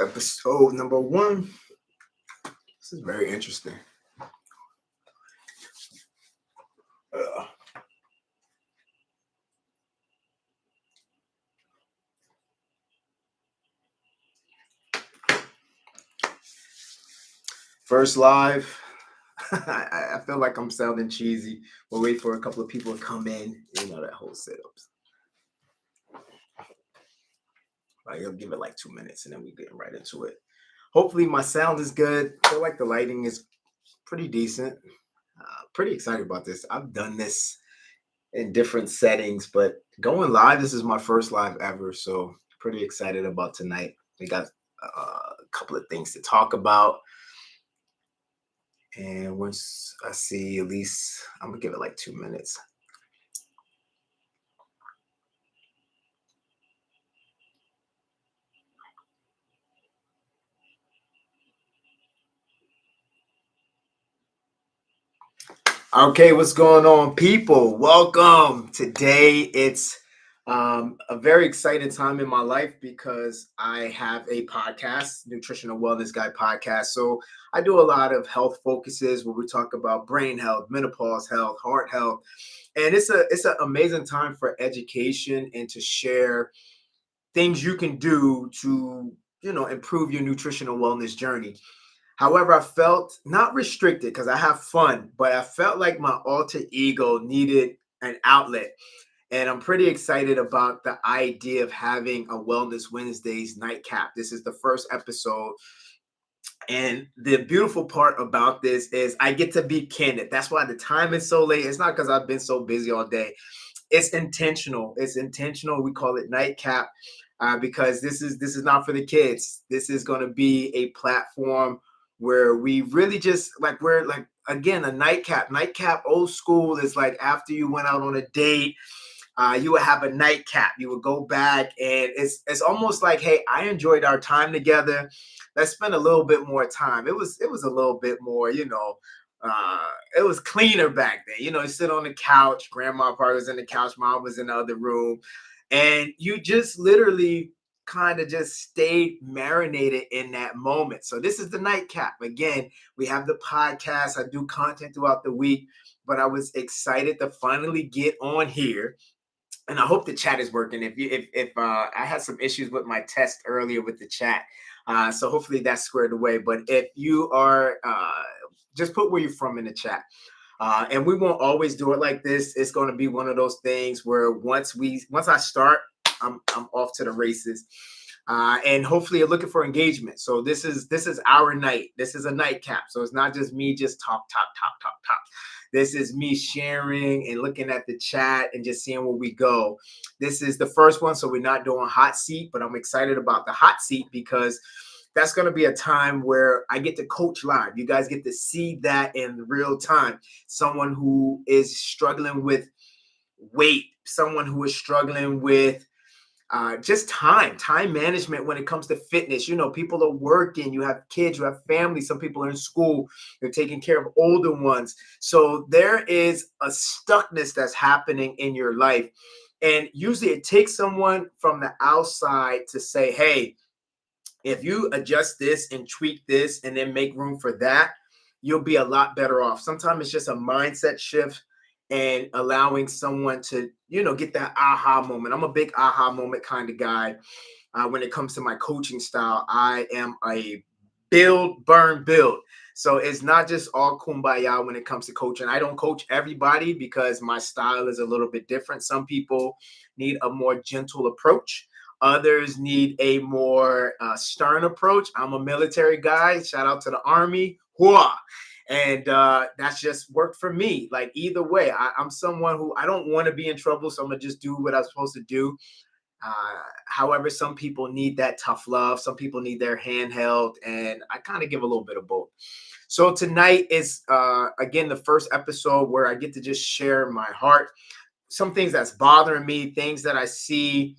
Episode number 1. This is very interesting. First live. I feel like I'm sounding cheesy. We'll wait for a couple of people to come in. You know that whole setup. You'll give it like 2 minutes and then we get right into it. Hopefully my sound is good. I feel like the lighting is pretty decent. Pretty excited about this. I've done this in different settings, but going live, this is my first live ever. So pretty excited about tonight. We got a couple of things to talk about. And once I see, at least I'm gonna give it like 2 minutes. Okay, what's going on, people? Welcome. Today it's a very exciting time in my life because I have a podcast, Nutritional Wellness Guy podcast. So I do a lot of health focuses where we talk about brain health, menopause health, heart health, and it's an amazing time for education and to share things you can do to improve your nutritional wellness journey. However, I felt not restricted because I have fun, but I felt like my alter ego needed an outlet. And I'm pretty excited about the idea of having a Wellness Wednesdays nightcap. This is the first episode. And the beautiful part about this is I get to be candid. That's why the time is so late. It's not because I've been so busy all day. It's intentional. It's intentional. We call it nightcap because this is not for the kids. This is going to be a platform where we really just we're like, again, a nightcap. Nightcap old school is like after you went out on a date, you would have a nightcap. You would go back and it's almost like, hey, I enjoyed our time together. Let's spend a little bit more time. It was a little bit more, it was cleaner back then. You sit on the couch, grandma probably was in the couch, mom was in the other room, and you just literally kind of just stayed marinated in that moment. So this is the nightcap. Again, we have the podcast. I do content throughout the week, but I was excited to finally get on here. And I hope the chat is working. If I had some issues with my test earlier with the chat, so hopefully that's squared away. But if you are, just put where you're from in the chat. And we won't always do it like this. It's going to be one of those things where once I start, I'm off to the races. And hopefully you're looking for engagement. So this is our night. This is a nightcap. So it's not just me just talk. This is me sharing and looking at the chat and just seeing where we go. This is the first one, so we're not doing hot seat, but I'm excited about the hot seat because that's going to be a time where I get to coach live. You guys get to see that in real time. Someone who is struggling with weight, someone who is struggling with just time management when it comes to fitness. People are working, you have kids, you have family, some people are in school, they're taking care of older ones. So there is a stuckness that's happening in your life. And usually it takes someone from the outside to say, hey, if you adjust this and tweak this and then make room for that, you'll be a lot better off. Sometimes it's just a mindset shift and allowing someone to, get that aha moment. I'm a big aha moment kind of guy. When it comes to my coaching style, I am a build, burn, build. So it's not just all kumbaya when it comes to coaching. I don't coach everybody because my style is a little bit different. Some people need a more gentle approach. Others need a more stern approach. I'm a military guy. Shout out to the Army. Hooah! And that's just worked for me. Like either way, I'm someone who I don't want to be in trouble. So I'm going to just do what I'm supposed to do. However, some people need that tough love. Some people need their hand held, and I kind of give a little bit of both. So tonight is again the first episode where I get to just share my heart, some things that's bothering me, things that I see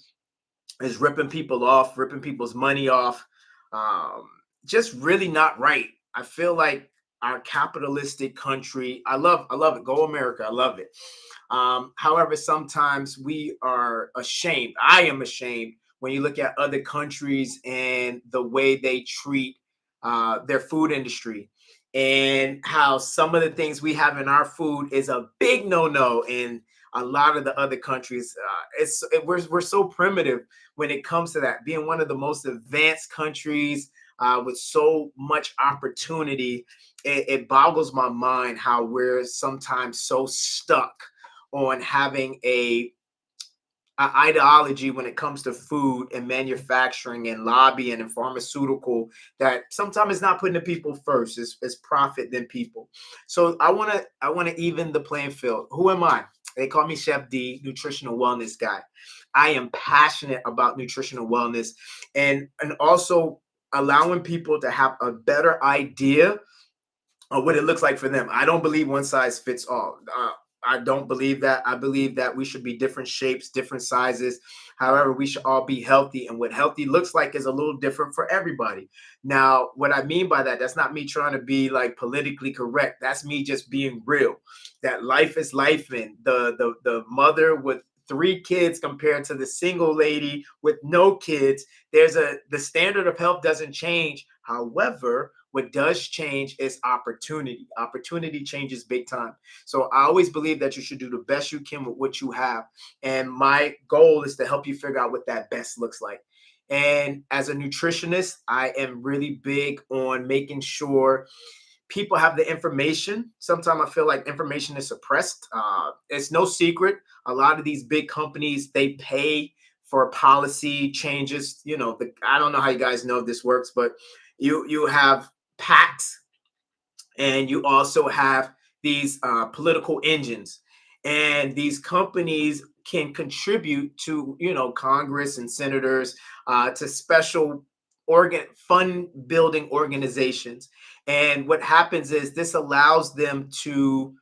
is ripping people off, ripping people's money off. Um, just really not right. I feel like our capitalistic country, I love it. Go America, I love it. However, sometimes we are ashamed. I am ashamed when you look at other countries and the way they treat their food industry, and how some of the things we have in our food is a big no-no in a lot of the other countries. We're so primitive when it comes to that. Being one of the most advanced countries with so much opportunity, it boggles my mind how we're sometimes so stuck on having a ideology when it comes to food and manufacturing and lobbying and pharmaceutical that sometimes is not putting the people first. It's profit than people. So I want to even the playing field. Who am I? They call me Chef D, nutritional wellness guy. I am passionate about nutritional wellness and also allowing people to have a better idea what it looks like for them. I don't believe one size fits all. I don't believe that. I believe that we should be different shapes, different sizes. However, we should all be healthy. And what healthy looks like is a little different for everybody. Now, what I mean by that, that's not me trying to be like politically correct. That's me just being real. That life is life. And the mother with 3 kids compared to the single lady with no kids, the standard of health doesn't change. However, what does change is opportunity. Opportunity changes big time. So I always believe that you should do the best you can with what you have. And my goal is to help you figure out what that best looks like. And as a nutritionist, I am really big on making sure people have the information. Sometimes I feel like information is suppressed. It's no secret. A lot of these big companies, they pay for policy changes. I don't know how you guys know this works, but you have PACs, and you also have these political engines, and these companies can contribute to Congress and senators, to special fund building organizations. And what happens is this allows them to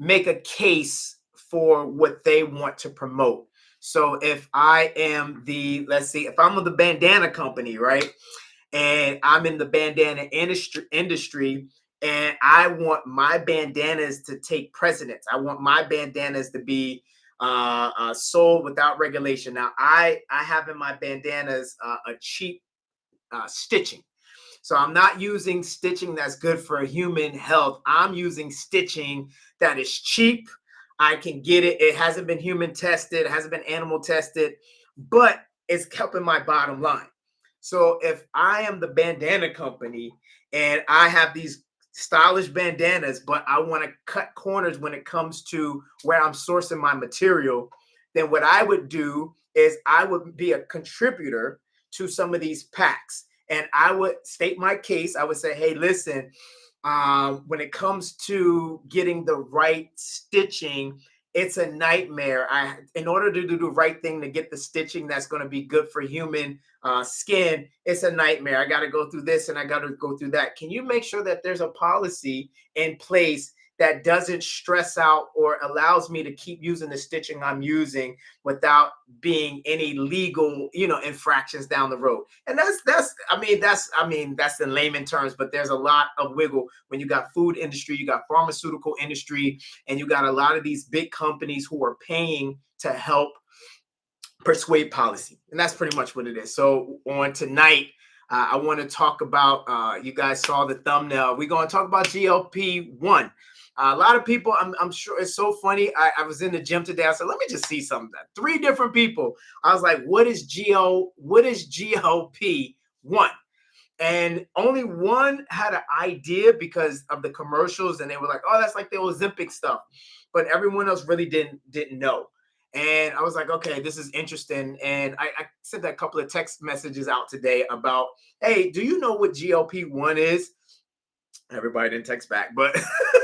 make a case for what they want to promote. So if I am let's see, if I'm with the bandana company, right, and I'm in the bandana industry, and I want my bandanas to take precedence. I want my bandanas to be sold without regulation. Now, I have in my bandanas a cheap stitching. So I'm not using stitching that's good for human health. I'm using stitching that is cheap. I can get it. It hasn't been human tested. It hasn't been animal tested, but it's helping my bottom line. So if I am the bandana company and I have these stylish bandanas, but I want to cut corners when it comes to where I'm sourcing my material, then what I would do is I would be a contributor to some of these packs. And I would state my case. I would say, hey, listen, when it comes to getting the right stitching, it's a nightmare. In order to do the right thing to get the stitching that's going to be good for human skin, it's a nightmare. I got to go through this and I got to go through that. Can you make sure that there's a policy in place that doesn't stress out or allows me to keep using the stitching I'm using without being any legal, infractions down the road? And that's in layman terms, but there's a lot of wiggle when you got food industry, you got pharmaceutical industry, and you got a lot of these big companies who are paying to help persuade policy. And that's pretty much what it is. So on tonight, I want to talk about, you guys saw the thumbnail. We're going to talk about GLP-1. A lot of people, I'm sure it's so funny. I was in the gym today. I said, let me just see something. 3 different people. I was like, what is GLP-1? And only one had an idea because of the commercials, and they were like, oh, that's like the Ozempic stuff. But everyone else really didn't know. And I was like, okay, this is interesting. And I sent a couple of text messages out today about, hey, do you know what GLP-1 is? Everybody didn't text back, but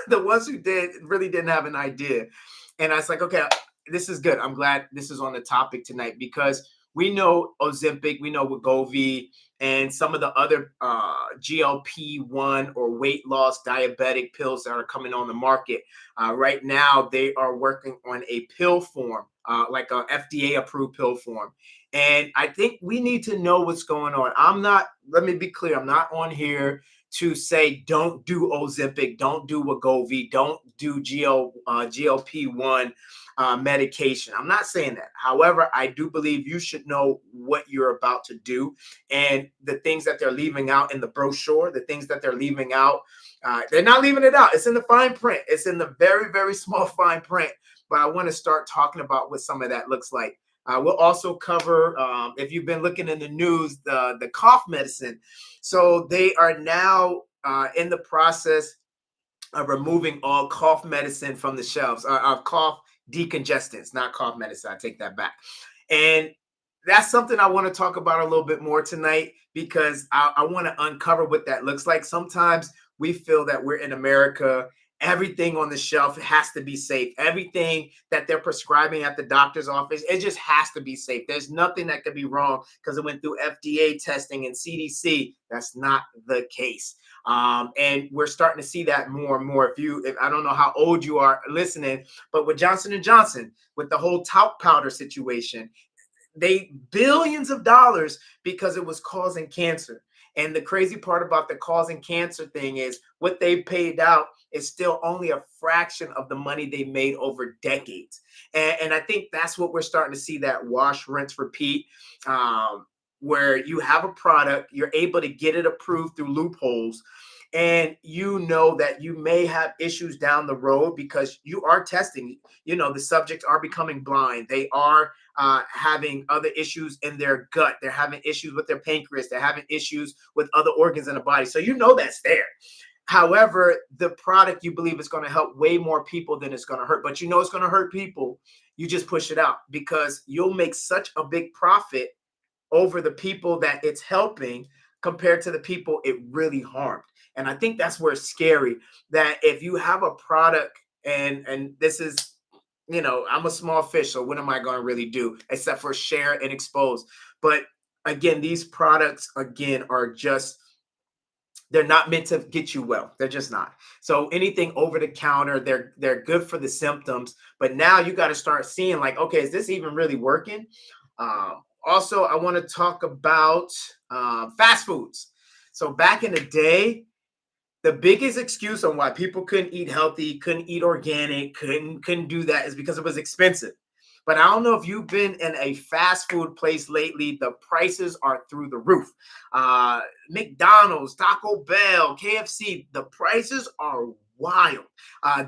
the ones who did really didn't have an idea. And I was like, okay, this is good. I'm glad this is on the topic tonight, because we know Ozempic, we know Wegovy, and some of the other GLP-1 or weight loss diabetic pills that are coming on the market. Right now, they are working on a pill form, like a FDA approved pill form. And I think we need to know what's going on. Let me be clear, I'm not on here to say don't do Ozempic, don't do Wegovy, don't do GLP-1 medication. I'm not saying that. However, I do believe you should know what you're about to do and the things that they're leaving out in the brochure, the things that they're leaving out. They're not leaving it out. It's in the fine print. It's in the very, very small fine print. But I want to start talking about what some of that looks like. We'll also cover, if you've been looking in the news, the cough medicine. So they are now in the process of removing all cough medicine from the shelves, cough decongestants, not cough medicine. I take that back. And that's something I want to talk about a little bit more tonight because I want to uncover what that looks like. Sometimes we feel that we're in America. Everything on the shelf has to be safe. Everything that they're prescribing at the doctor's office, it just has to be safe. There's nothing that could be wrong because it went through FDA testing and CDC. That's not the case. And we're starting to see that more and more. If I don't know how old you are listening, but with Johnson & Johnson, with the whole talc powder situation, they billions of dollars because it was causing cancer. And the crazy part about the causing cancer thing is what they paid out is still only a fraction of the money they made over decades. And I think that's what we're starting to see, that wash, rinse, repeat, where you have a product, you're able to get it approved through loopholes, and you know that you may have issues down the road because you are testing. The subjects are becoming blind. They are having other issues in their gut. They're having issues with their pancreas. They're having issues with other organs in the body. So that's there. However, the product you believe is going to help way more people than it's going to hurt. But it's going to hurt people. You just push it out because you'll make such a big profit over the people that it's helping compared to the people it really harmed. And I think that's where it's scary, that if you have a product and this is, I'm a small fish, so what am I going to really do except for share and expose? But again, these products, again, are just, they're not meant to get you well. They're just not. So anything over the counter, they're good for the symptoms. But now you got to start seeing like, okay, is this even really working? Also, I want to talk about fast foods. So back in the day, the biggest excuse on why people couldn't eat healthy, couldn't eat organic, couldn't do that is because it was expensive. But I don't know if you've been in a fast food place lately. The prices are through the roof. McDonald's, Taco Bell, KFC, the prices are wild.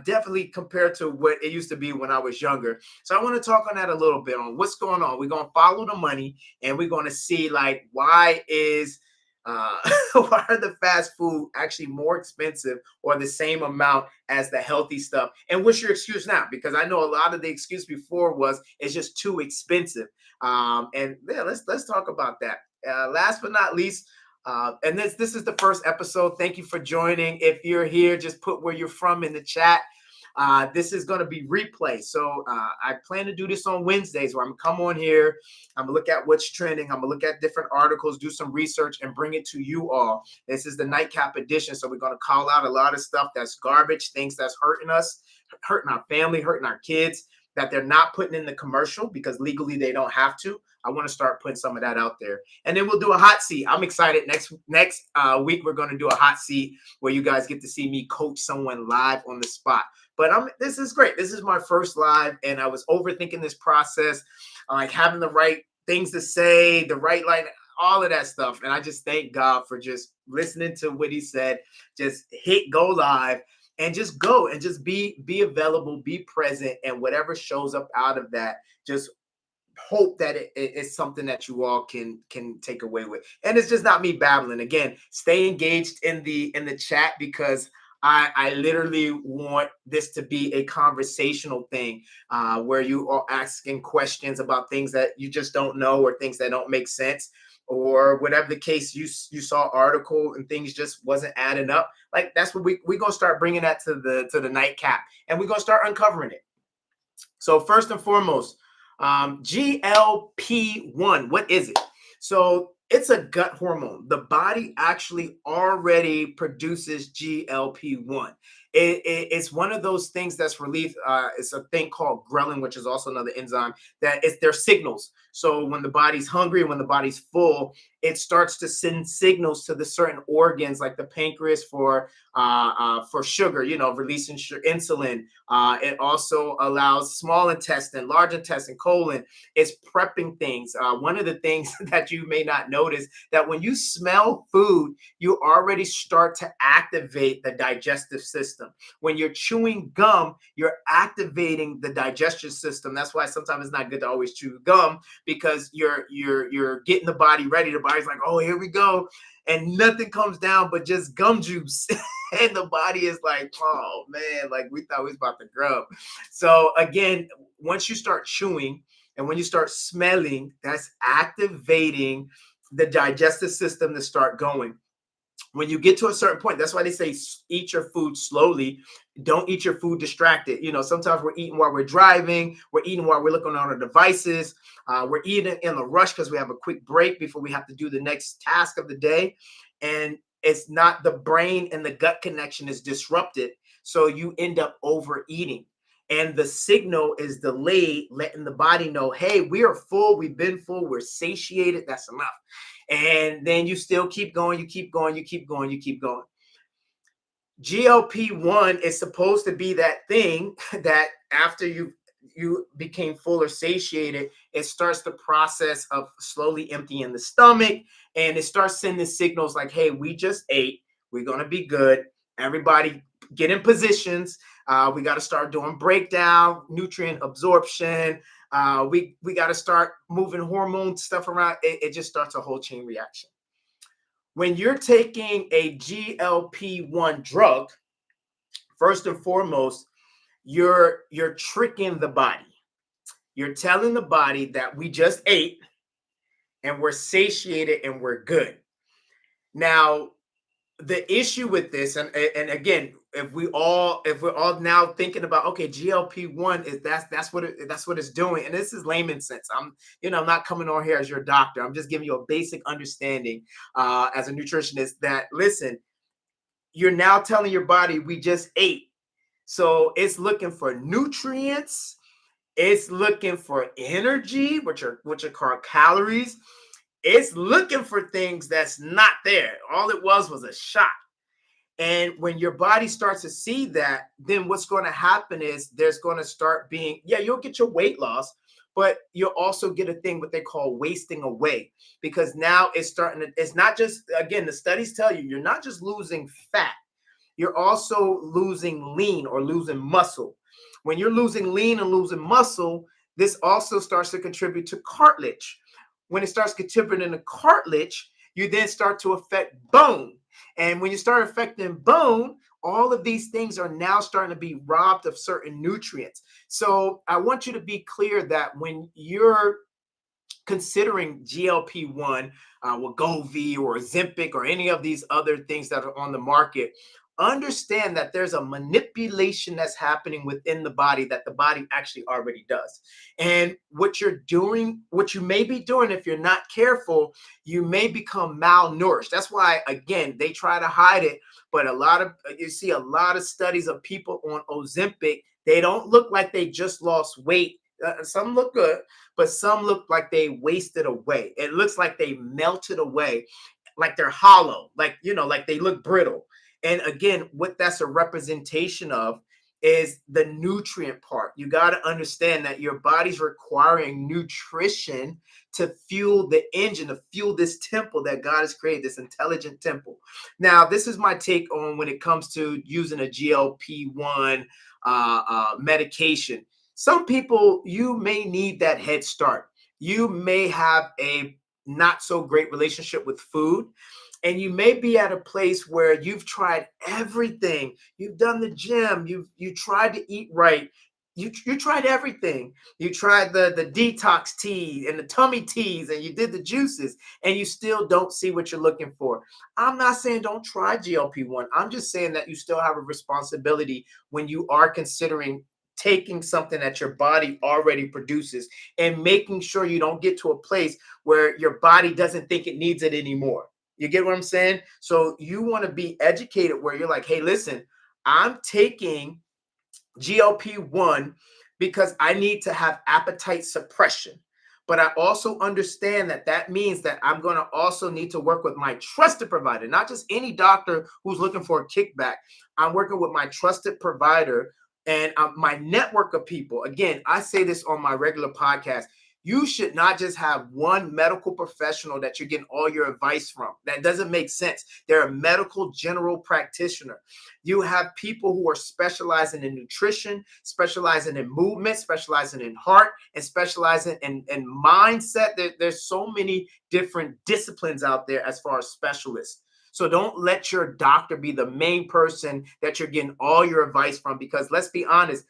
Definitely compared to what it used to be when I was younger. So I want to talk on that a little bit, on what's going on. We're going to follow the money and we're going to see like why are the fast food actually more expensive or the same amount as the healthy stuff? And what's your excuse now? Because I know a lot of the excuse before was it's just too expensive. And yeah, let's talk about that. Last but not least, and this is the first episode. Thank you for joining. If you're here, just put where you're from in the chat. This is going to be replay. So I plan to do this on Wednesdays where I'm going to come on here. I'm going to look at what's trending. I'm going to look at different articles, do some research, and bring it to you all. This is the nightcap edition. So we're going to call out a lot of stuff that's garbage, things that's hurting us, hurting our family, hurting our kids, that they're not putting in the commercial because legally they don't have to. I want to start putting some of that out there. And then we'll do a hot seat. I'm excited. Next week, we're going to do a hot seat where you guys get to see me coach someone live on the spot. But this is great. This is my first live, and I was overthinking this process, like having the right things to say, the right line, all of that stuff. And I just thank God for just listening to what he said. Just hit go live and just go and just be available, be present, and whatever shows up out of that, just hope that it's something that you all can take away with. And it's just not me babbling. Again, stay engaged in the chat because I literally want this to be a conversational thing where you are asking questions about things that you just don't know or things that don't make sense, or whatever the case, you saw article and things just wasn't adding up. Like that's what we're going to start bringing that to the nightcap, and we're going to start uncovering it. So first and foremost, GLP-1, what is it? So it's a gut hormone. The body actually already produces GLP-1. It's one of those things that's released. It's a thing called ghrelin, which is also another enzyme that it's their signals. So when the body's hungry, when the body's full, it starts to send signals to the certain organs like the pancreas for sugar, releasing insulin. It also allows small intestine, large intestine, colon. It's prepping things. One of the things that you may not notice that when you smell food, you already start to activate the digestive system. When you're chewing gum, you're activating the digestion system. That's why sometimes it's not good to always chew gum because you're getting the body ready. The body's like, oh, here we go. And nothing comes down but just gum juice. And the body is like, oh man, like we thought we was about to grub. So again, once you start chewing and when you start smelling, that's activating the digestive system to start going. When you get to a certain point, that's why they say eat your food slowly. Don't eat your food distracted. Sometimes we're eating while we're driving, we're eating while we're looking on our devices, we're eating in a rush because we have a quick break before we have to do the next task of the day. And it's not, the brain and the gut connection is disrupted. So you end up overeating. And the signal is delayed, letting the body know, hey, we are full, we've been full, we're satiated, that's enough. And then you still keep going, you keep going, you keep going, you keep going. GLP-1 is supposed to be that thing that after you became full or satiated, it starts the process of slowly emptying the stomach, and it starts sending signals like, hey, we just ate, we're going to be good. Everybody get in positions. We got to start doing breakdown, nutrient absorption. We got to start moving hormone stuff around. It just starts a whole chain reaction. When you're taking a GLP-1 drug, first and foremost, you're tricking the body. You're telling the body that we just ate and we're satiated and we're good. Now, the issue with this, and again, if we're all now thinking about, okay, GLP-1 is that's what it's doing, and this is layman's sense. I'm not coming on here as your doctor. I'm just giving you a basic understanding as a nutritionist that, listen, you're now telling your body we just ate, so it's looking for nutrients, it's looking for energy, which are called calories. It's looking for things that's not there. All it was a shot. And when your body starts to see that, then what's going to happen is there's going to start being, you'll get your weight loss, but you'll also get a thing what they call wasting away, because now it's not just, again, the studies tell you, you're not just losing fat, you're also losing lean or losing muscle. When you're losing lean and losing muscle, this also starts to contribute to cartilage. When it starts contributing to cartilage, you then start to affect bone. And when you start affecting bone, all of these things are now starting to be robbed of certain nutrients. So I want you to be clear that when you're considering GLP-1, Wegovy or Ozempic or any of these other things that are on the market, understand that there's a manipulation that's happening within the body that the body actually already does. And what you're doing, what you may be doing, if you're not careful, you may become malnourished. That's why, again, they try to hide it. But you see a lot of studies of people on Ozempic, they don't look like they just lost weight. Some look good, but some look like they wasted away. It looks like they melted away, like they're hollow, like they look brittle. And again, what that's a representation of is the nutrient part. You got to understand that your body's requiring nutrition to fuel the engine, to fuel this temple that God has created, this intelligent temple. Now, this is my take on when it comes to using a GLP-1 medication. Some people, you may need that head start. You may have a not so great relationship with food. And you may be at a place where you've tried everything. You've done the gym. You tried to eat right. You tried everything. You tried the detox tea and the tummy teas, and you did the juices, and you still don't see what you're looking for. I'm not saying don't try GLP-1. I'm just saying that you still have a responsibility when you are considering taking something that your body already produces and making sure you don't get to a place where your body doesn't think it needs it anymore. You get what I'm saying? So you want to be educated where you're like, hey, listen, I'm taking GLP-1 because I need to have appetite suppression. But I also understand that that means that I'm going to also need to work with my trusted provider, not just any doctor who's looking for a kickback. I'm working with my trusted provider and my network of people. Again, I say this on my regular podcast. You should not just have one medical professional that you're getting all your advice from. That doesn't make sense. They're a medical general practitioner. You have people who are specializing in nutrition, specializing in movement, specializing in heart, and specializing in mindset. There's so many different disciplines out there as far as specialists. So don't let your doctor be the main person that you're getting all your advice from, because let's be honest,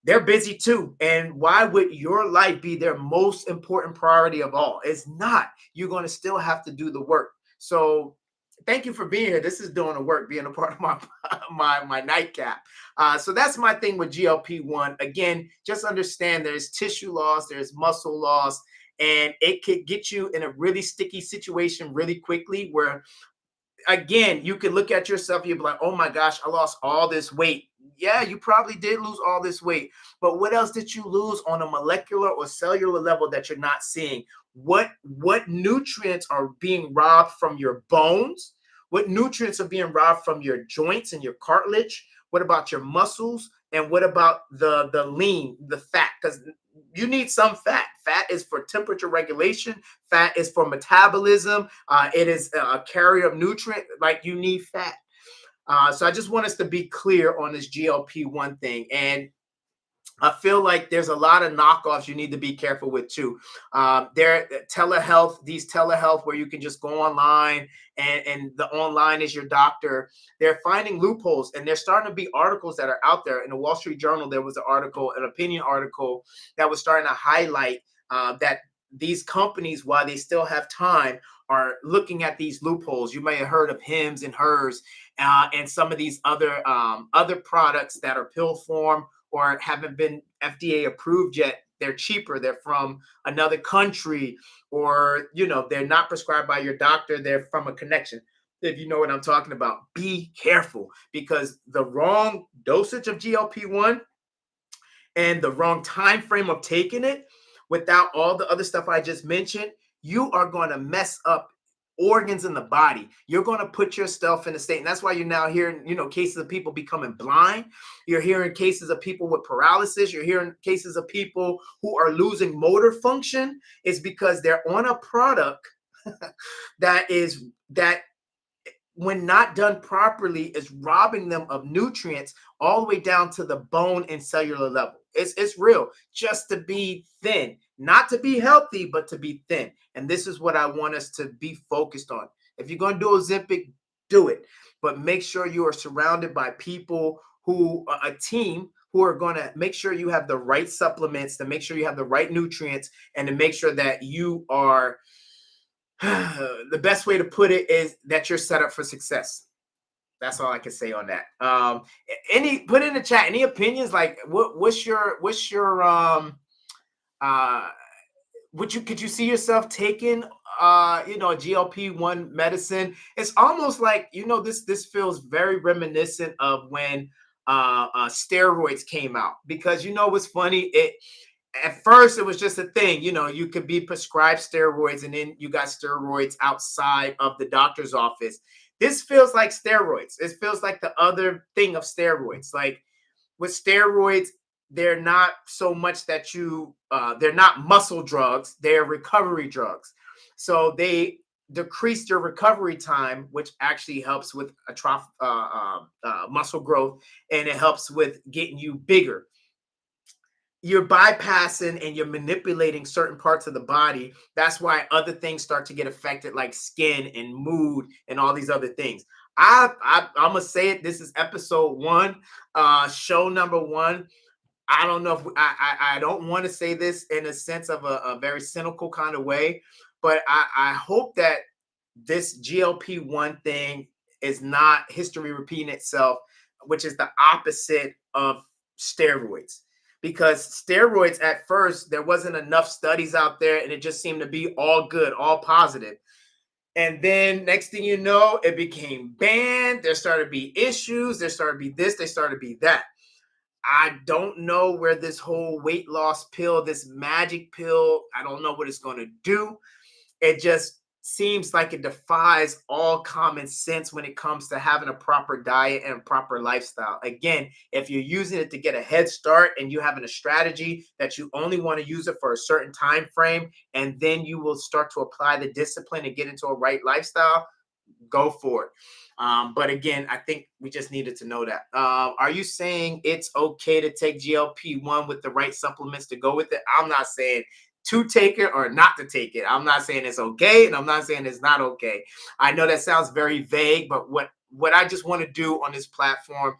they're busy too. And why would your life be their most important priority of all? It's not. You're going to still have to do the work. So thank you for being here. This is doing the work, being a part of my nightcap. So that's my thing with GLP-1. Again, just understand there's tissue loss, there's muscle loss, and it could get you in a really sticky situation really quickly where, again, you could look at yourself, you'd be like, oh my gosh, I lost all this weight. Yeah, you probably did lose all this weight, but what else did you lose on a molecular or cellular level that you're not seeing? What nutrients are being robbed from your bones? What nutrients are being robbed from your joints and your cartilage? What about your muscles? And what about the lean, the fat? Because you need some fat. Fat is for temperature regulation. Fat is for metabolism. It is a carrier of nutrient. Like, you need fat. So I just want us to be clear on this GLP-1 thing. And I feel like there's a lot of knockoffs you need to be careful with too. These telehealth where you can just go online and the online is your doctor. They're finding loopholes, and there's starting to be articles that are out there. In the Wall Street Journal, there was an article, an opinion article that was starting to highlight that these companies, while they still have time, are looking at these loopholes. You may have heard of Hims and Hers and some of these other products that are pill form or haven't been FDA approved yet. They're cheaper. They're from another country, or, they're not prescribed by your doctor. They're from a connection. If you know what I'm talking about, be careful, because the wrong dosage of GLP-1 and the wrong time frame of taking it without all the other stuff I just mentioned, you are going to mess up organs in the body. You're going to put yourself in a state. And that's why you're now hearing, cases of people becoming blind. You're hearing cases of people with paralysis. You're hearing cases of people who are losing motor function. It's because they're on a product that when not done properly is robbing them of nutrients all the way down to the bone and cellular level. It's real. Just to be thin, not to be healthy, but to be thin. And this is what I want us to be focused on. If you're going to do Ozempic, do it. But make sure you are surrounded by people a team who are going to make sure you have the right supplements, to make sure you have the right nutrients, and to make sure that you are, the best way to put it is that you're set up for success. That's all I can say on that. Put in the chat any opinions, like what's your could you see yourself taking a GLP-1 medicine? It's almost like, this feels very reminiscent of when steroids came out, because what's funny, at first it was just a thing, you could be prescribed steroids, and then you got steroids outside of the doctor's office. This feels like steroids. It feels like the other thing of steroids. Like, with steroids, they're not so much that they're not muscle drugs, they're recovery drugs. So they decrease your recovery time, which actually helps with muscle growth, and it helps with getting you bigger. You're bypassing and you're manipulating certain parts of the body. That's why other things start to get affected, like skin and mood and all these other things. I'm gonna say it. This is episode 1, show number 1. I don't know if I don't want to say this in a sense of a very cynical kind of way, but I hope that this GLP-1 thing is not history repeating itself, which is the opposite of steroids, because steroids at first, there wasn't enough studies out there and it just seemed to be all good, all positive. And then next thing you know, it became banned. There started to be issues. There started to be this, there started to be that. I don't know where this whole weight loss pill, this magic pill, I don't know what it's going to do. It just seems like it defies all common sense when it comes to having a proper diet and a proper lifestyle. Again, if you're using it to get a head start and you having a strategy that you only want to use it for a certain time frame, and then you will start to apply the discipline and get into a right lifestyle, go for it. But again, I think we just needed to know that. Are you saying it's okay to take GLP-1 with the right supplements to go with it? I'm not saying to take it or not to take it. I'm not saying it's okay, and I'm not saying it's not okay. I know that sounds very vague, but what I just want to do on this platform,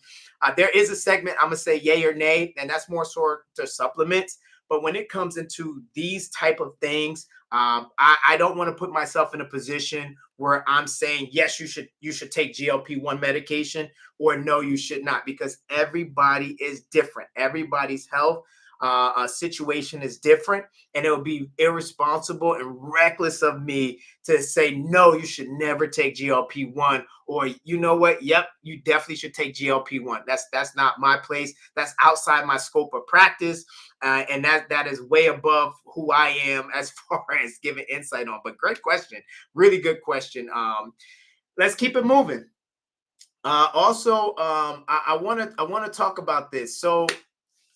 there is a segment I'm gonna say yay or nay, and that's more sort of supplements. But when it comes into these type of things, I don't want to put myself in a position where I'm saying yes, you should take GLP-1 medication, or no, you should not, because everybody is different. Everybody's health situation is different, and it would be irresponsible and reckless of me to say no, you should never take GLP-1, or you know what, yep, you definitely should take GLP-1. That's not my place. That's outside my scope of practice, and that is way above who I am as far as giving insight on. But great question, really good question. Let's keep it moving. Also, I want to talk about this. So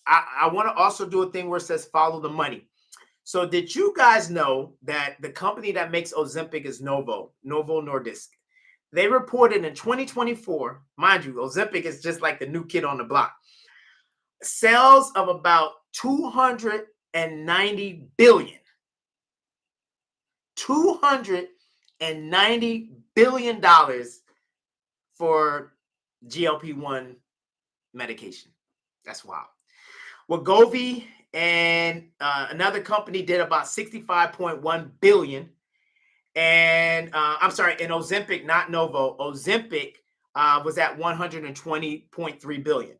I want to also do a thing where it says follow the money. So did you guys know that the company that makes Ozempic is Novo Nordisk? They reported in 2024, mind you, Ozempic is just like the new kid on the block, sales of about 290 billion. $290 billion for GLP-1 medication. That's wild. Wegovy and another company did about 65.1 billion. And I'm sorry, and Ozempic, not Novo, Ozempic was at 120.3 billion.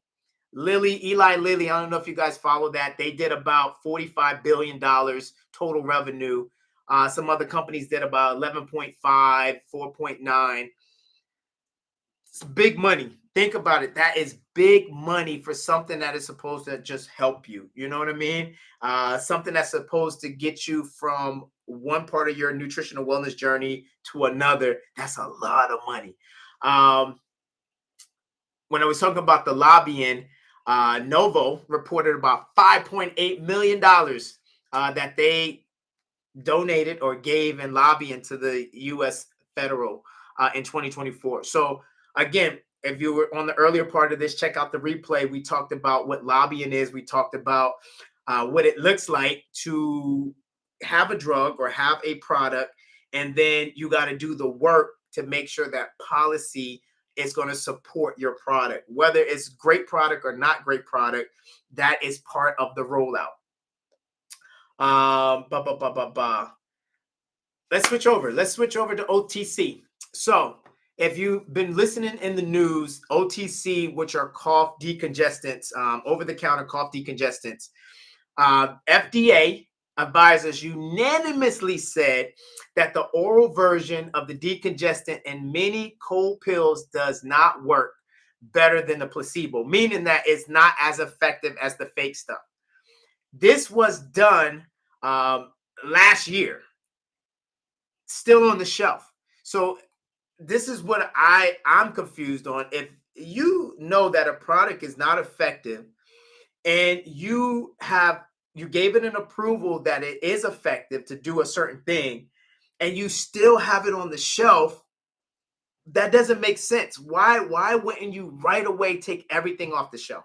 Eli Lilly, I don't know if you guys follow that. They did about $45 billion total revenue. Some other companies did about 11.5, 4.9. It's big money. Think about it. That is big money for something that is supposed to just help you. You know what I mean? Something that's supposed to get you from one part of your nutritional wellness journey to another. That's a lot of money. When I was talking about the lobbying, Novo reported about $5.8 million that they donated or gave in lobbying to the U.S. federal in 2024. So again, if you were on the earlier part of this, check out the replay. We talked about what lobbying is. We talked about what it looks like to have a drug or have a product, and then you got to do the work to make sure that policy is going to support your product. Whether it's great product or not great product, that is part of the rollout. Let's switch over. Let's switch over to OTC. So if you've been listening in the news, OTC, which are cough decongestants, over-the-counter cough decongestants, FDA advisors unanimously said that the oral version of the decongestant in many cold pills does not work better than the placebo, meaning that it's not as effective as the fake stuff. This was done last year, still on the shelf. So this is what I'm confused on. If you know that a product is not effective and you gave it an approval that it is effective to do a certain thing, and you still have it on the shelf, that doesn't make sense. Why wouldn't you right away take everything off the shelf?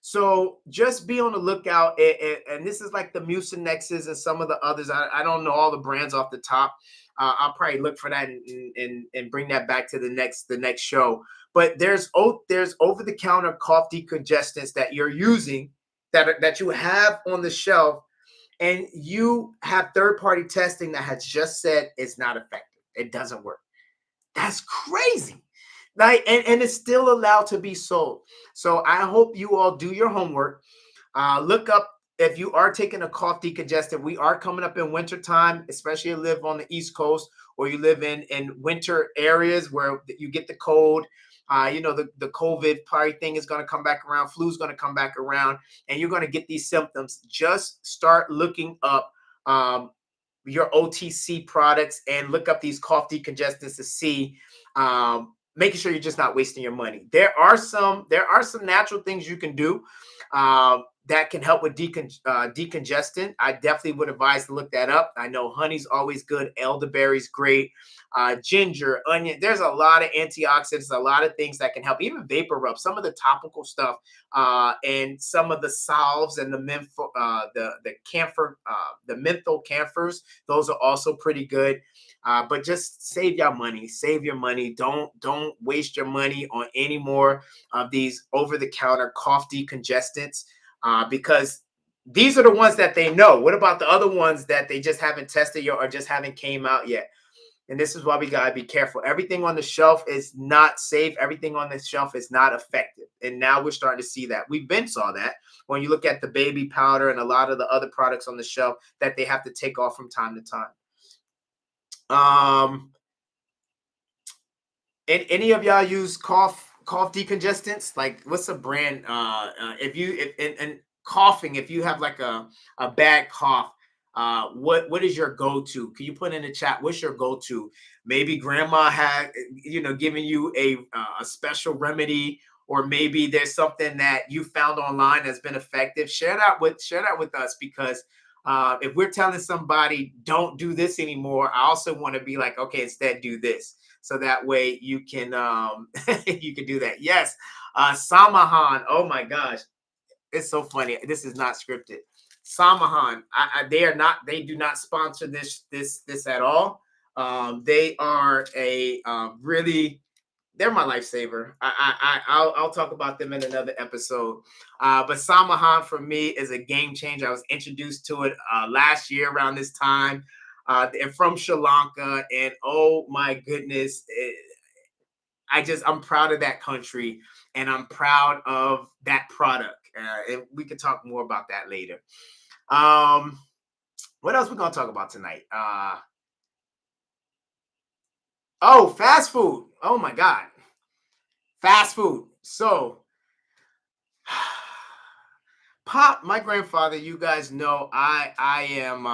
So just be on the lookout. And this is like the Mucinexes and some of the others. I don't know all the brands off the top. I'll probably look for that and bring that back to the next show. But there's over-the-counter cough decongestants that you're using that you have on the shelf, and you have third-party testing that has just said it's not effective. It doesn't work. That's crazy. Like, and it's still allowed to be sold. So I hope you all do your homework. Look up if you are taking a cough decongestant. We are coming up in winter time, especially if you live on the East Coast or you live in winter areas where you get the cold. The COVID probably thing is going to come back around. Flu's going to come back around, and you're going to get these symptoms. Just start looking up your OTC products and look up these cough decongestants to see, making sure you're just not wasting your money. There are some natural things you can do that can help with decongestant. I definitely would advise to look that up. I know honey's always good. Elderberry's great. Ginger, onion. There's a lot of antioxidants, a lot of things that can help. Even vapor rub, some of the topical stuff, and some of the salves and the the camphor, the menthol camphors. Those are also pretty good. But just save your money. Save your money. Don't waste your money on any more of these over-the-counter cough decongestants, because these are the ones that they know. What about the other ones that they just haven't tested yet or just haven't came out yet? And this is why we gotta be careful. Everything on the shelf is not safe. Everything on the shelf is not effective. And now we're starting to see that. We've been saw that when you look at the baby powder and a lot of the other products on the shelf that they have to take off from time to time. And any of y'all use cough decongestants? Like, what's a brand? If you and coughing, if you have like a bad cough, what is your go to? Can you put in the chat? What's your go to? Maybe grandma had giving you a special remedy, or maybe there's something that you found online that's been effective. Share that with us, because if we're telling somebody don't do this anymore, I also want to be like, okay, instead do this, so that way you can you can do that. Yes, Samahan. Oh my gosh, it's so funny. This is not scripted. Samahan. They do not sponsor this at all. They are a really. They're my lifesaver. I'll talk about them in another episode. But Samahan for me is a game changer. I was introduced to it last year around this time. They're from Sri Lanka, and oh my goodness, I'm proud of that country, and I'm proud of that product. And we can talk more about that later. What else we gonna talk about tonight? Fast food. Oh my God, fast food. So, Pop, my grandfather. You guys know I am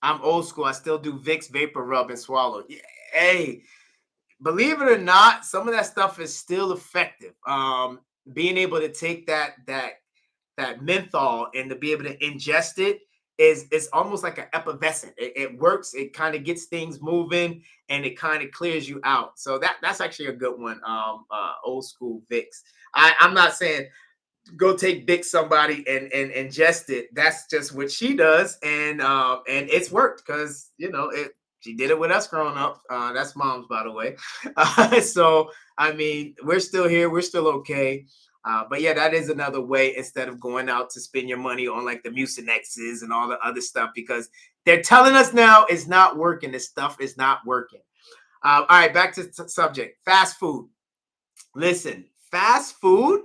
I'm old school. I still do Vicks vapor rub and swallow. Yeah, hey, believe it or not, some of that stuff is still effective. Being able to take that menthol and to be able to ingest it is almost like an effervescent. It works. It kind of gets things moving, and it kind of clears you out. So that's actually a good one. Old school Vicks. I'm not saying go take Vic somebody and ingest it. That's just what she does, and it's worked because she did it with us growing up. That's mom's, by the way. So I mean, we're still here, we're still okay. But yeah, that is another way instead of going out to spend your money on like the Mucinexes and all the other stuff, because they're telling us now it's not working. This stuff is not working. All right, back to subject. Fast food. Listen, fast food,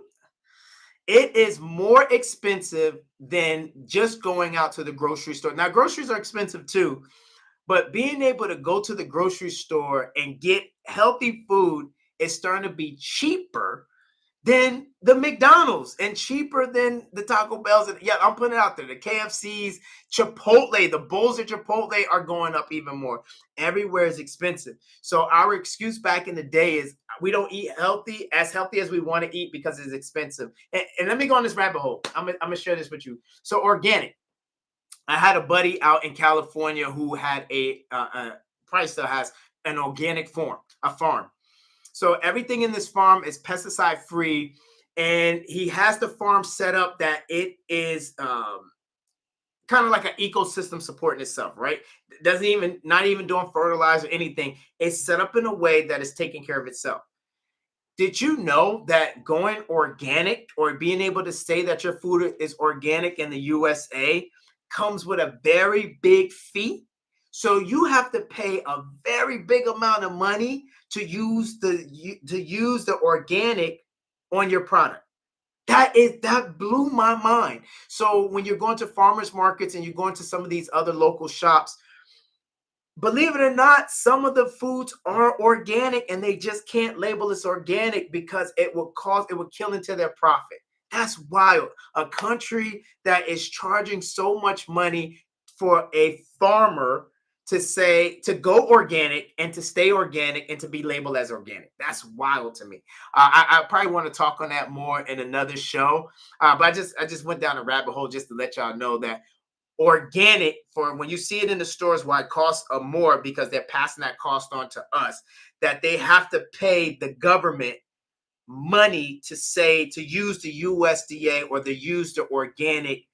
it is more expensive than just going out to the grocery store. Now, groceries are expensive too, but being able to go to the grocery store and get healthy food is starting to be cheaper than the McDonald's and cheaper than the Taco Bells. And yeah, I'm putting it out there. The KFCs, Chipotle, the bowls at Chipotle are going up even more. Everywhere is expensive. So our excuse back in the day is we don't eat healthy as we want to eat because it's expensive. And let me go on this rabbit hole. I'm gonna share this with you. So organic. I had a buddy out in California who had probably still has an organic farm. So everything in this farm is pesticide free, and he has the farm set up that it is kind of like an ecosystem supporting itself, right? Not even doing fertilizer or anything. It's set up in a way that is taking care of itself. Did you know that going organic or being able to say that your food is organic in the USA comes with a very big fee? So you have to pay a very big amount of money to use the organic on your product. That blew my mind. So when you're going to farmers markets and you're going to some of these other local shops, believe it or not, some of the foods are organic and they just can't label as organic because it will kill into their profit. That's wild. A country that is charging so much money for a farmer to go organic and to stay organic and to be labeled as organic. That's wild to me. I probably want to talk on that more in another show. But I just went down a rabbit hole just to let y'all know that organic, for when you see it in the stores, why it costs more, because they're passing that cost on to us, that they have to pay the government money to use the USDA or to use the organic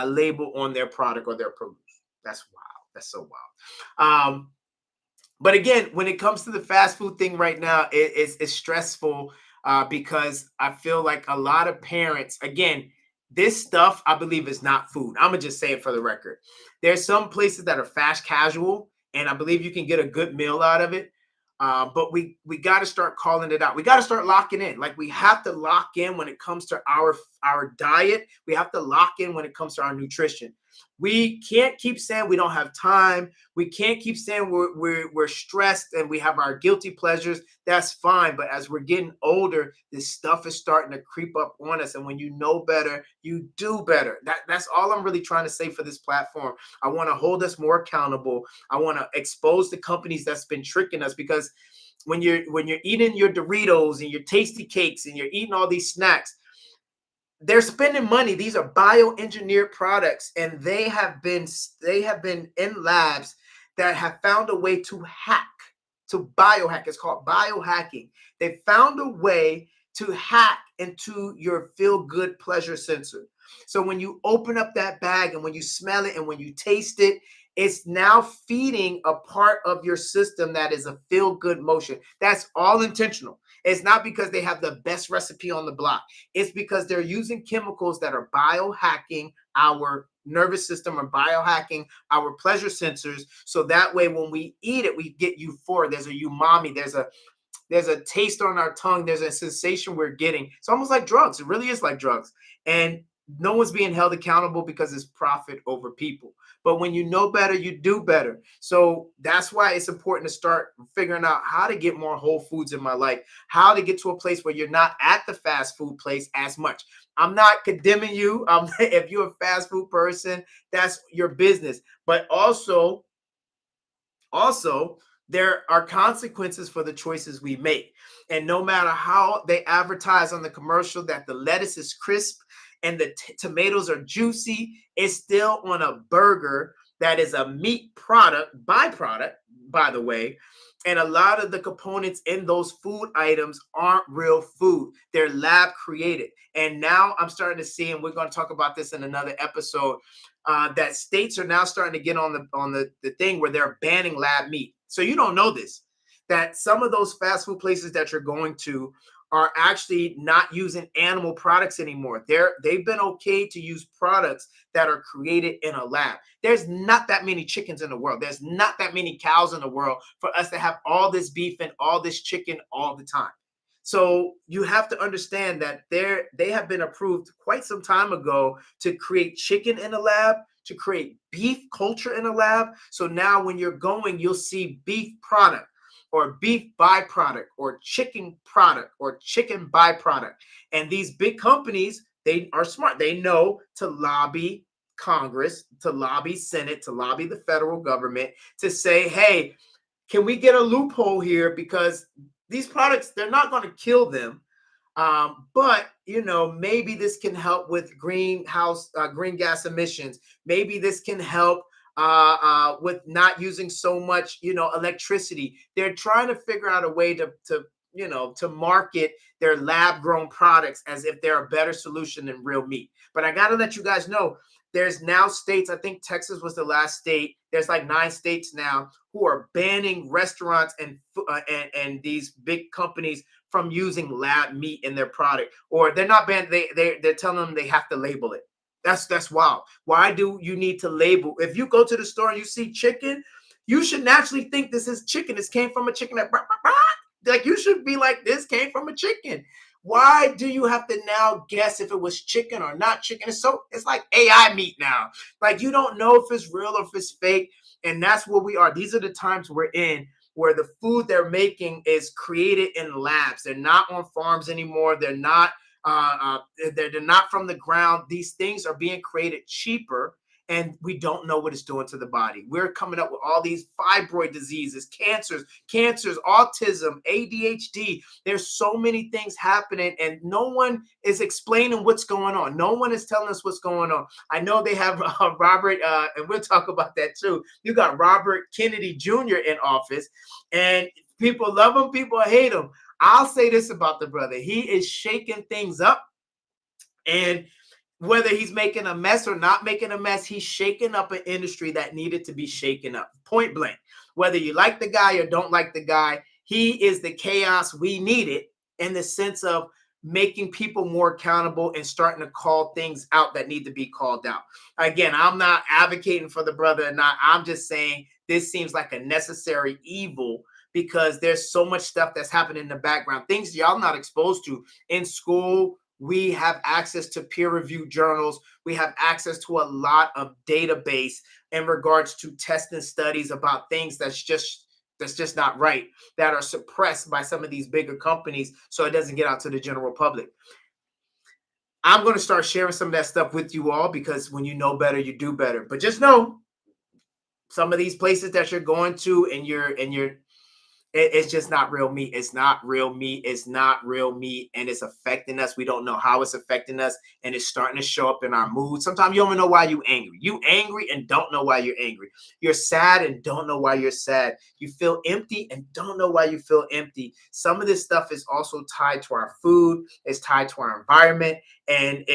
label on their product or their produce. That's wild. That's so wild. But again, when it comes to the fast food thing right now, it's stressful because I feel like a lot of parents, again, this stuff I believe is not food. I'm gonna just say it for the record. There's some places that are fast casual, and I believe you can get a good meal out of it. But we got to start calling it out. We got to start locking in. Like, we have to lock in when it comes to our diet. We have to lock in when it comes to our nutrition. We can't keep saying we don't have time. We can't keep saying we're stressed and we have our guilty pleasures. That's fine. But as we're getting older, this stuff is starting to creep up on us. And when you know better, you do better. That's all I'm really trying to say for this platform. I want to hold us more accountable. I want to expose the companies that's been tricking us, because when you're eating your Doritos and your tasty cakes and you're eating all these snacks, they're spending money. These are bioengineered products, and they have been in labs that have found a way to biohack. It's called biohacking. They found a way to hack into your feel good pleasure sensor. So when you open up that bag and when you smell it and when you taste it, it's now feeding a part of your system that is a feel good motion. That's all intentional. It's not because they have the best recipe on the block. It's because they're using chemicals that are biohacking our nervous system or biohacking our pleasure sensors. So that way, when we eat it, we get euphoric. There's a umami. There's a taste on our tongue. There's a sensation we're getting. It's almost like drugs. It really is like drugs. And no one's being held accountable because it's profit over people. But when you know better, you do better. So that's why it's important to start figuring out how to get more whole foods in my life, how to get to a place where you're not at the fast food place as much. I'm not condemning you. If you're a fast food person, that's your business. But also, there are consequences for the choices we make. And no matter how they advertise on the commercial that the lettuce is crisp and the tomatoes are juicy, it's still on a burger that is a meat byproduct, by the way. And a lot of the components in those food items aren't real food. They're lab created. And now I'm starting to see, and we're going to talk about this in another episode, that states are now starting to get on the thing where they're banning lab meat. So you don't know this, that some of those fast food places that you're going to are actually not using animal products anymore. They've been okay to use products that are created in a lab. There's not that many chickens in the world. There's not that many cows in the world for us to have all this beef and all this chicken all the time. So you have to understand that they have been approved quite some time ago to create chicken in a lab, to create beef culture in a lab. So now when you're going, you'll see beef product or beef byproduct or chicken product or chicken byproduct. And these big companies, they are smart. They know to lobby Congress, to lobby Senate, to lobby the federal government to say, hey, can we get a loophole here? Because these products, they're not going to kill them. But, maybe this can help with green gas emissions. Maybe this can help with not using so much, electricity. They're trying to figure out a way to market their lab grown products as if they're a better solution than real meat. But I got to let you guys know, there's now states, I think Texas was the last state. There's like 9 states now who are banning restaurants and these big companies from using lab meat in their product. Or they're not banned. They're telling them they have to label it. That's wild. Why do you need to label? If you go to the store and you see chicken, You should naturally think this is chicken. This came from a chicken that like you should be like, this came from a chicken. Why do you have to now guess if it was chicken or not chicken? It's like AI meat now. Like you don't know if it's real or if it's fake. And that's where we are. These are the times we're in where the food they're making is created in labs. They're not on farms anymore. They're not from the ground. These things are being created cheaper, and we don't know what it's doing to the body. We're coming up with all these fibroid diseases, cancers, autism, ADHD. There's so many things happening, and no one is explaining what's going on. No one is telling us what's going on. I know they have Robert, and we'll talk about that too. You got Robert Kennedy Jr. in office, and people love him, people hate him. I'll say this about the brother. He is shaking things up, and whether he's making a mess or not making a mess, he's shaking up an industry that needed to be shaken up. Point blank. Whether you like the guy or don't like the guy, he is the chaos we needed in the sense of making people more accountable and starting to call things out that need to be called out. Again, I'm not advocating for the brother or not. I'm just saying this seems like a necessary evil because there's so much stuff that's happening in the background, things y'all not exposed to in school. We have access to peer-reviewed journals. We have access to a lot of database in regards to testing studies about things that's just not right, that are suppressed by some of these bigger companies so it doesn't get out to the general public. I'm going to start sharing some of that stuff with you all because when you know better, you do better. But just know some of these places that you're going to and it's just not real meat. It's not real meat. It's not real meat. And it's affecting us. We don't know how it's affecting us. And it's starting to show up in our mood. Sometimes you don't even know why you're angry. You angry and don't know why you're angry. You're sad and don't know why you're sad. You feel empty and don't know why you feel empty. Some of this stuff is also tied to our food. It's tied to our environment. And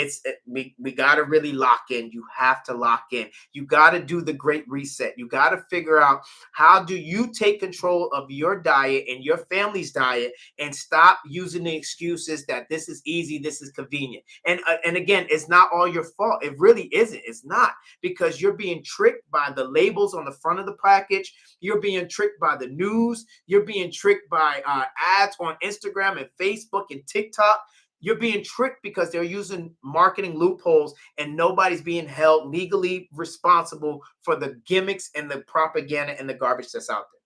we got to really lock in. You have to lock in. You got to do the great reset. You got to figure out how do you take control of your diet and your family's diet and stop using the excuses that this is easy, this is convenient. And again, it's not all your fault. It really isn't. It's not, because you're being tricked by the labels on the front of the package. You're being tricked by the news. You're being tricked by ads on Instagram and Facebook and TikTok. You're being tricked because they're using marketing loopholes and nobody's being held legally responsible for the gimmicks and the propaganda and the garbage that's out there.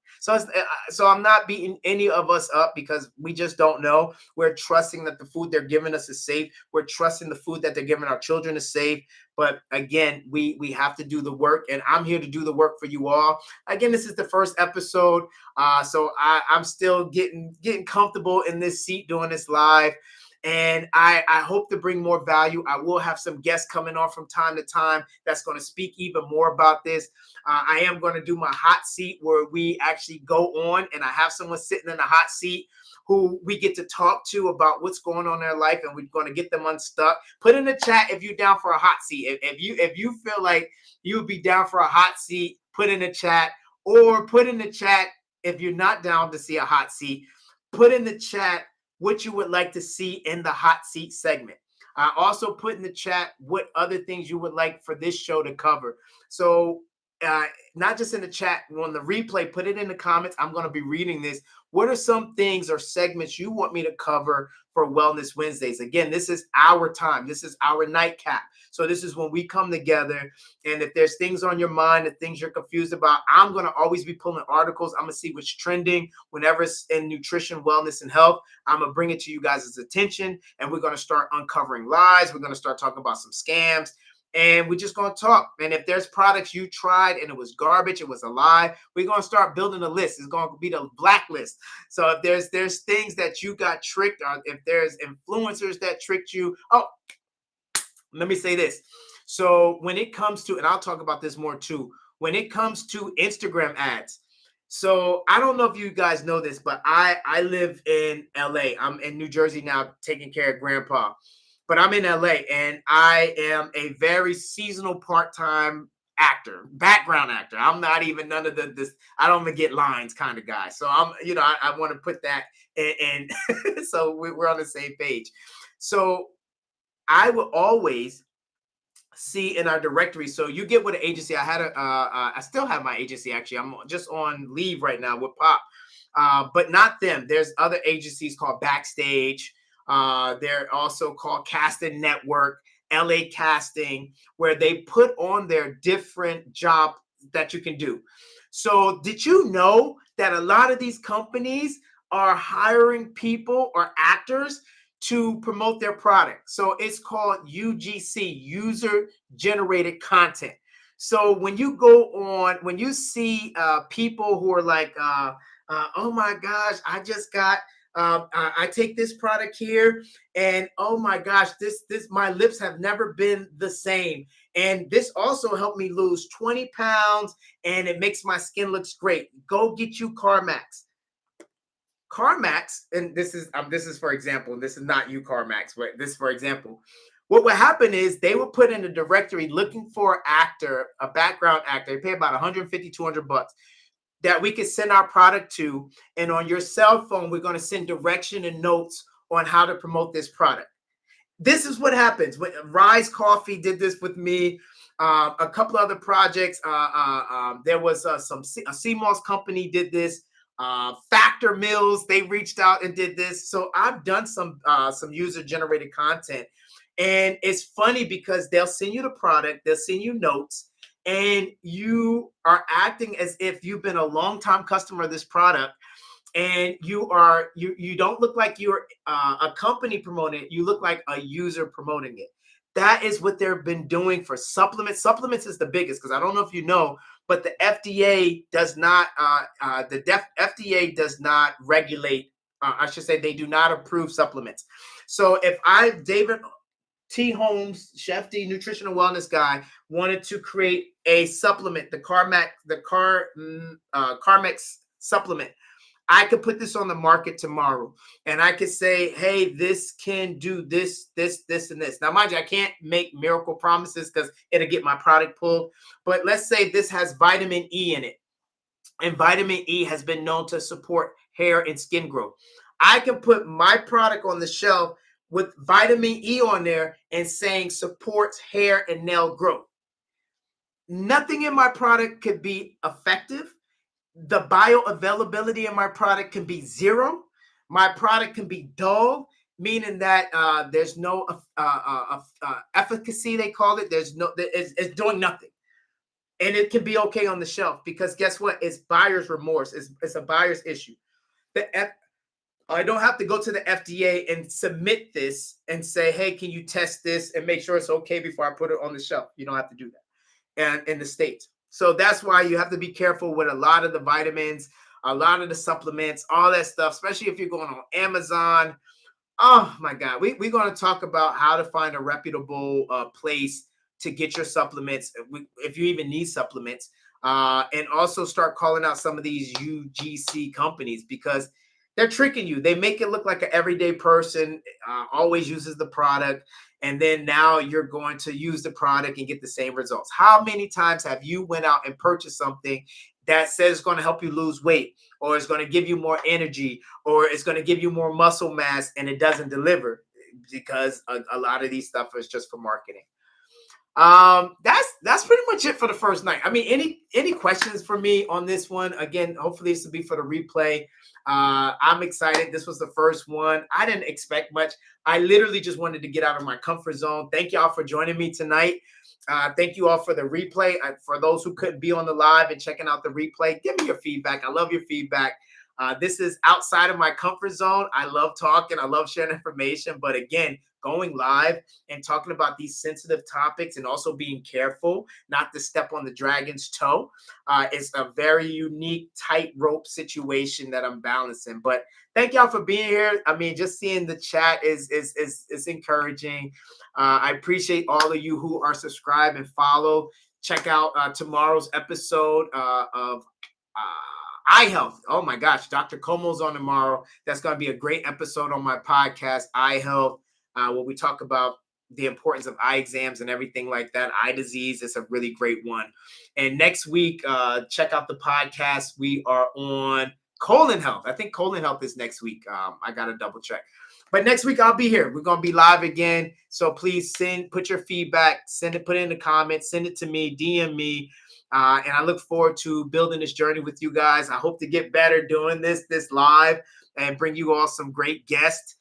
So I'm not beating any of us up because we just don't know. We're trusting that the food they're giving us is safe. We're trusting the food that they're giving our children is safe. But again, we have to do the work, and I'm here to do the work for you all. Again, this is the first episode, so I'm still getting comfortable in this seat doing this live. And I hope to bring more value. I will have some guests coming on from time to time that's going to speak even more about this. I am going to do my hot seat where we actually go on and I have someone sitting in the hot seat who we get to talk to about what's going on in their life, and we're going to get them unstuck. Put in the chat if you're down for a hot seat. If you feel like you would be down for a hot seat, put in the chat, or put in the chat if you're not down to see a hot seat. Put in the chat what you would like to see in the hot seat segment. I also put in the chat what other things you would like for this show to cover. So not just in the chat, on the replay, put it in the comments. I'm going to be reading this. What are some things or segments you want me to cover for Wellness Wednesdays? Again, this is our time. This is our nightcap. So this is when we come together. And if there's things on your mind, the things you're confused about, I'm going to always be pulling articles. I'm going to see what's trending whenever it's in nutrition, wellness, and health. I'm going to bring it to you guys' attention. And we're going to start uncovering lies. We're going to start talking about some scams. And we're just going to talk. And if there's products you tried and it was garbage, it was a lie, we're going to start building a list. It's going to be the blacklist. So if there's things that you got tricked, or if there's influencers that tricked you. Oh, let me say this. So when it comes to, and I'll talk about this more too, when it comes to Instagram ads. So I don't know if you guys know this, but I live in LA. I'm in New Jersey now taking care of grandpa. But I'm in LA and I am a very seasonal part-time actor, background actor. I'm not even none of this. I don't even get lines kind of guy. So I want to put that in so we're on the same page. So I will always see in our directory. So you get with an agency. I still have my agency actually. I'm just on leave right now with Pop, but not them. There's other agencies called Backstage. They're also called Casting Network, LA Casting, where they put on their different job that you can do. So did you know that a lot of these companies are hiring people or actors to promote their product? So it's called UGC, user generated content. So when you go on, when you see people who are like, oh my gosh, I just got, I take this product here, and oh my gosh, this my lips have never been the same, and this also helped me lose 20 pounds, and it makes my skin looks great. Go get you CarMax. CarMax, and this is for example, and this is not you CarMax, but this is for example. What would happen is they would put in a directory looking for an actor, a background actor. They pay about 150, 200 bucks that we could send our product to. And on your cell phone, we're going to send direction and notes on how to promote this product. This is what happens. When Rise Coffee did this with me, a couple other projects. There was a CMOS company did this. Factor Mills, they reached out and did this. So I've done some user generated content, and it's funny because they'll send you the product, they'll send you notes, and you are acting as if you've been a long time customer of this product, and you don't look like you're a company promoting it. You look like a user promoting it. That is what they've been doing for supplements. Supplements is the biggest, because I don't know if you know, but the FDA does not FDA does not regulate. I should say they do not approve supplements. So if David T. Holmes, Chef D, nutritional wellness guy, wanted to create a supplement, the CarMax supplement, I could put this on the market tomorrow, and I could say, hey, this can do this, this, this, and this. Now, mind you, I can't make miracle promises because it'll get my product pulled. But let's say this has vitamin E in it, and vitamin E has been known to support hair and skin growth. I can put my product on the shelf with vitamin E on there and saying supports hair and nail growth. Nothing in my product could be effective. The bioavailability in my product can be zero. My product can be dull, meaning that there's no efficacy, they call it. It's doing nothing. And it can be okay on the shelf, because guess what? It's buyer's remorse. It's a buyer's issue. I don't have to go to the FDA and submit this and say, hey, can you test this and make sure it's okay before I put it on the shelf? You don't have to do that. And in the States. So that's why you have to be careful with a lot of the vitamins, a lot of the supplements, all that stuff, especially if you're going on Amazon. Oh my God. We're going to talk about how to find a reputable place to get your supplements, if you even need supplements, and also start calling out some of these UGC companies, because they're tricking you. They make it look like an everyday person always uses the product, and then now you're going to use the product and get the same results. How many times have you went out and purchased something that says it's going to help you lose weight, or it's going to give you more energy, or it's going to give you more muscle mass, and it doesn't deliver? Because a lot of these stuff is just for marketing. That's pretty much it for the first night. I mean, any questions for me on this one? Again, hopefully this will be for the replay. I'm excited. This was the first one. I didn't expect much. I literally just wanted to get out of my comfort zone. Thank y'all for joining me tonight. Thank you all for the replay. For those who couldn't be on the live and checking out the replay, give me your feedback. I love your feedback. This is outside of my comfort zone. I love talking. I love sharing information. But again, going live and talking about these sensitive topics, and also being careful not to step on the dragon's toe, is a very unique tightrope situation that I'm balancing. But thank y'all for being here. I mean, just seeing the chat is encouraging. I appreciate all of you who are subscribed and follow. Check out tomorrow's episode of eye health. Oh my gosh, Dr. Como's on tomorrow. That's going to be a great episode on my podcast, Eye Health, where we talk about the importance of eye exams and everything like that. Eye disease is a really great one. And next week, check out the podcast. We are on colon health. I think colon health is next week. I got to double check. But next week I'll be here. We're gonna be live again. So please put your feedback, put it in the comments, send it to me, DM me. And I look forward to building this journey with you guys. I hope to get better doing this live and bring you all some great guests.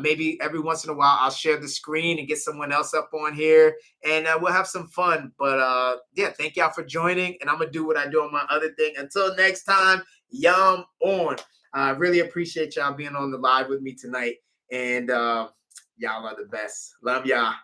Maybe every once in a while I'll share the screen and get someone else up on here, and we'll have some fun. But yeah, thank y'all for joining, and I'm gonna do what I do on my other thing. Until next time, yum on. I really appreciate y'all being on the live with me tonight, and y'all are the best. Love y'all.